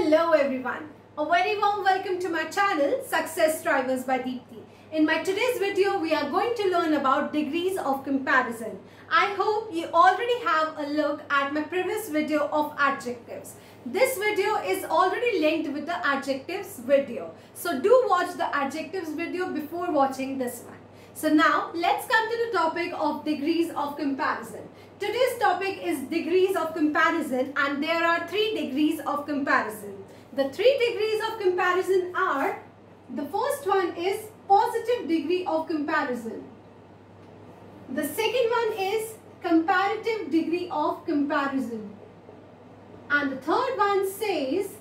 Hello everyone. A very warm welcome to my channel Success Drivers by Deepti. In my today's video, we are going to learn about degrees of comparison. I hope you already have a look at my previous video of adjectives. This video is already linked with the adjectives video. So do watch the adjectives video before watching this one. So now let's come to the topic of degrees of comparison. Today's topic is degrees of comparison, and there are 3 degrees of comparison. The 3 degrees of comparison are, the first one is positive degree of comparison. The second one is comparative degree of comparison. And the third one says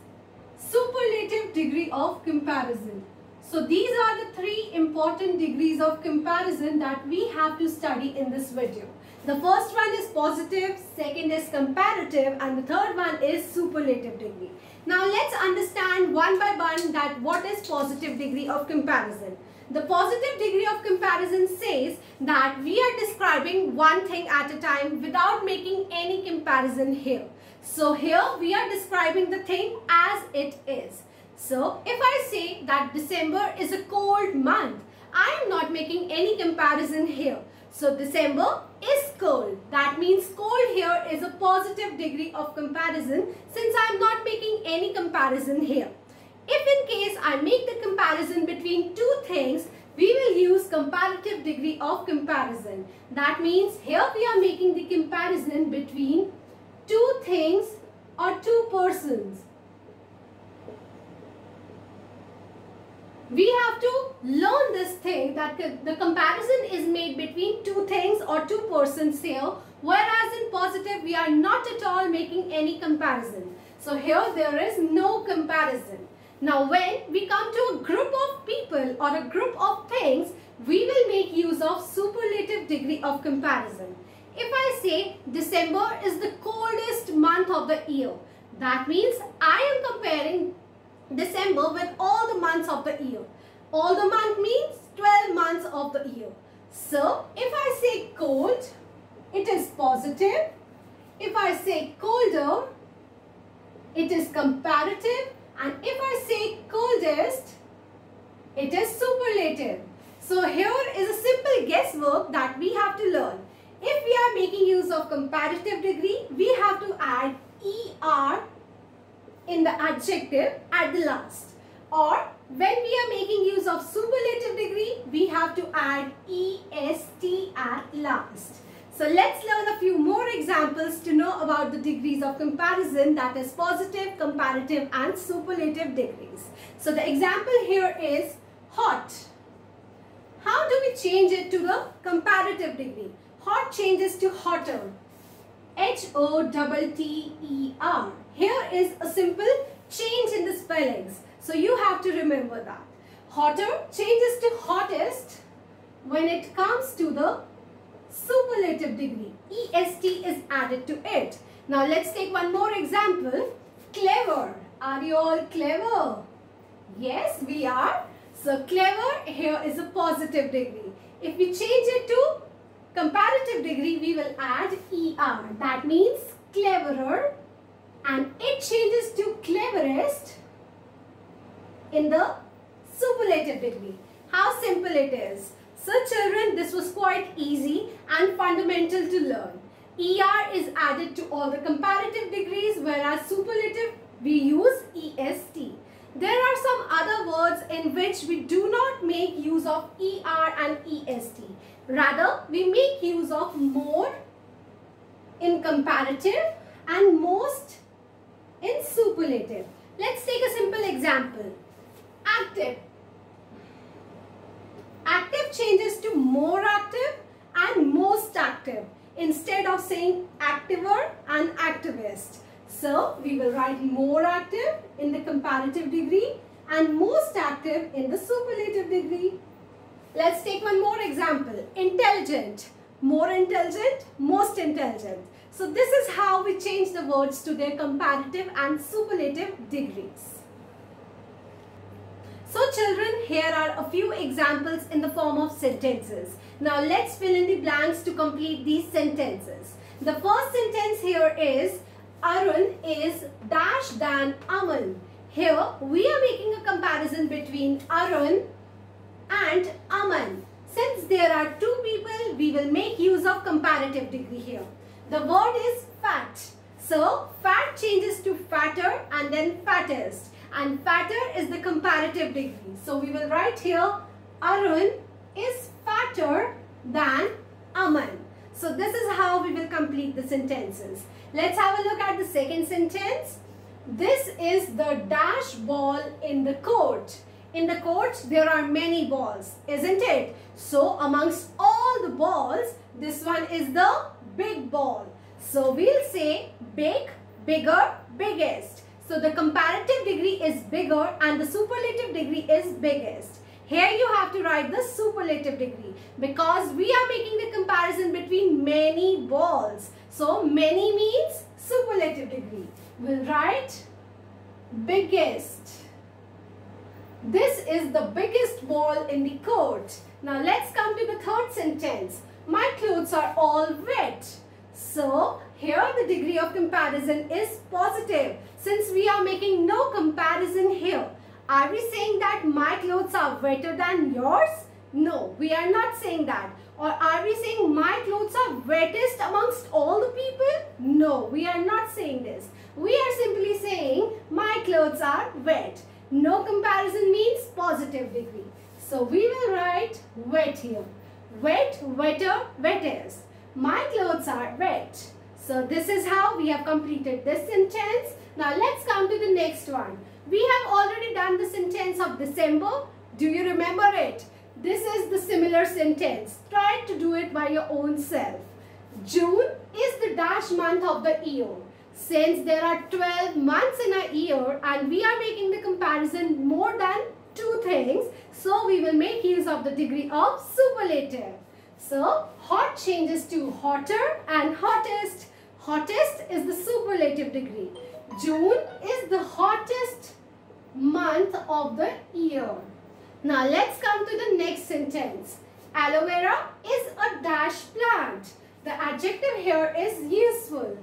superlative degree of comparison. So these are the 3 important degrees of comparison that we have to study in this video. The first one is positive, second is comparative, and the third one is superlative degree. Now let's understand one by one that what is positive degree of comparison. The positive degree of comparison says that we are describing one thing at a time without making any comparison here. So here we are describing the thing as it is. So if I say that December is a cold month, I am not making any comparison here. So December is cold. That means cold here is a positive degree of comparison since I am not making any comparison here. If in case I make the comparison between 2 things, we will use comparative degree of comparison. That means here we are making the comparison between 2 things or 2 persons. We have to learn this thing that the comparison is made between 2 things or 2 persons here, whereas in positive we are not at all making any comparison. So here there is no comparison. Now when we come to a group of people or a group of things, we will make use of superlative degree of comparison. If I say December is the coldest month of the year, that means I am comparing December with all the months of the year. All the month means 12 months of the year. So if I say cold, it is positive. If I say colder, it is comparative. And if I say coldest, it is superlative. So here is a simple guesswork that we have to learn. If we are making use of comparative degree, we have to add ER in the adjective at the last. Or when we are making use of superlative degree, we have to add EST at last. So let's learn a few more examples to know about the degrees of comparison, that is positive, comparative and superlative degrees. So the example here is hot. How do we change it to the comparative degree? Hot changes to hotter. HOTTER. Here is a simple change in the spellings. So you have to remember that. Hotter changes to hottest when it comes to the superlative degree. EST is added to it. Now let's take one more example. Clever. Are you all clever? Yes, we are. So clever here is a positive degree. If we change it to comparative degree, we will add ER. That means cleverer. And it changes to cleverest in the superlative degree. How simple it is. So children, this was quite easy and fundamental to learn. ER is added to all the comparative degrees, whereas superlative we use EST. There are some other words in which we do not make use of ER and EST. Rather, we make use of more in comparative and most in superlative. Let's take a simple example. Active. Active changes to more active and most active instead of saying activer and activist. So we will write more active in the comparative degree and most active in the superlative degree. Let's take one more example. Intelligent. More intelligent, most intelligent. So this is how we change the words to their comparative and superlative degrees. So children, here are a few examples in the form of sentences. Now let's fill in the blanks to complete these sentences. The first sentence here is Arun is dash than Aman. Here we are making a comparison between Arun and Aman. Since there are two people, we will make use of comparative degree here. The word is fat. So fat changes to fatter and then fattest. And fatter is the comparative degree. So we will write here Arun is fatter than Aman. So this is how we will complete the sentences. Let's have a look at the second sentence. This is the dash ball in the court. In the court, there are many balls, isn't it? So amongst all the balls, this one is the big ball. So we'll say big, bigger, biggest. So the comparative degree is bigger and the superlative degree is biggest. Here you have to write the superlative degree because we are making the comparison between many balls. So many means superlative degree. We'll write biggest. This is the biggest ball in the court. Now let's come to the third sentence. My clothes are all wet. So here the degree of comparison is positive since we are making no comparison here. Are we saying that my clothes are wetter than yours? No, we are not saying that. Or are we saying my clothes are wettest amongst all the people? No, we are not saying this. We are simply saying my clothes are wet. No comparison means positive degree. So we will write wet here. Wet, wetter, wettest. My clothes are wet. So this is how we have completed this sentence. Now let's come to the next one. We have already done the sentence of December. Do you remember it? This is the similar sentence. Try to do it by your own self. June is the dash month of the year. Since there are 12 months in a year and we are making the comparison more than two things, so we will make use of the degree of superlative. So hot changes to hotter and hottest. Hottest is the superlative degree. June is the hottest month of the year. Now let's come to the next sentence. Aloe vera is a dash plant. The adjective here is useful.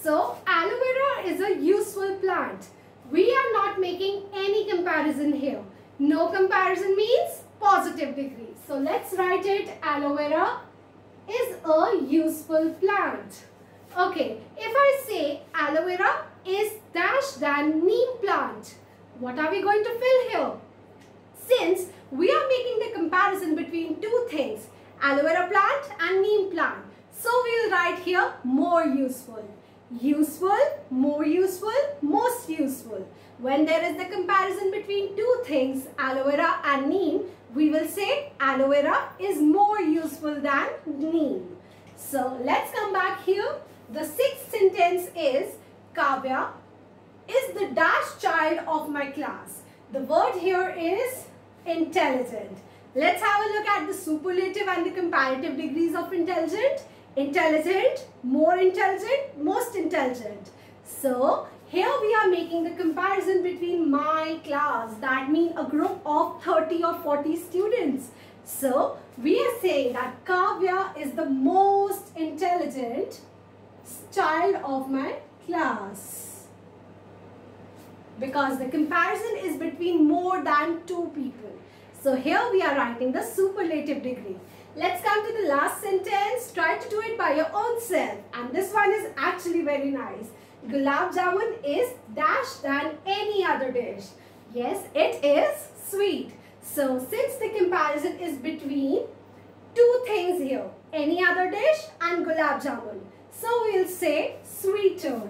So aloe vera is a useful plant. We are not making any comparison here. No comparison means positive degree. So let's write it. Aloe vera is a useful plant. Okay, if I say aloe vera is dash than neem plant, what are we going to fill here? Since we are making the comparison between two things, aloe vera plant and neem plant. So we will write here more useful. Useful, more useful, most useful. When there is the comparison between two things, aloe vera and neem, we will say aloe vera is more useful than neem. So let's come back here. The sixth sentence is Kavya is the dash child of my class. The word here is intelligent. Let's have a look at the superlative and the comparative degrees of intelligent. Intelligent, more intelligent, most intelligent. So here we are making the comparison between my class. That means a group of 30 or 40 students. So we are saying that Kavya is the most intelligent child of my class. Because the comparison is between more than two people. So here we are writing the superlative degree. Let's come to the last sentence. Try to do it by your own self. And this one is actually very nice. Gulab jamun is dash than any other dish. Yes, it is sweet. So since the comparison is between two things here, any other dish and gulab jamun. So we'll say sweeter.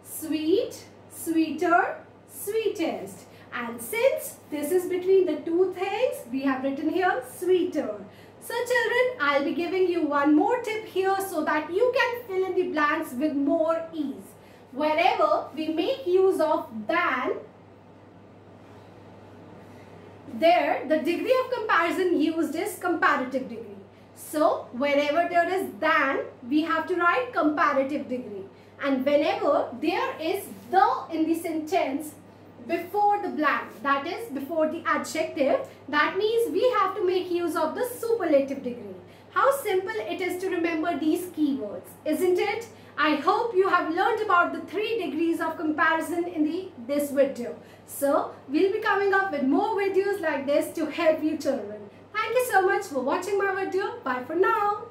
Sweet, sweeter, sweetest. And since this is between the two things, we have written here sweeter. So children, I'll be giving you one more tip here so that you can fill in the blanks with more ease. Wherever we make use of than, there the degree of comparison used is comparative degree. So wherever there is than, we have to write comparative degree. And whenever there is the in the sentence before the blank, that is before the adjective, that means we have to make use of the superlative degree. How simple it is to remember these keywords, isn't it? I hope you have learned about the 3 degrees of comparison in this video. So we'll be coming up with more videos like this to help you children. Thank you so much for watching my video. Bye for now.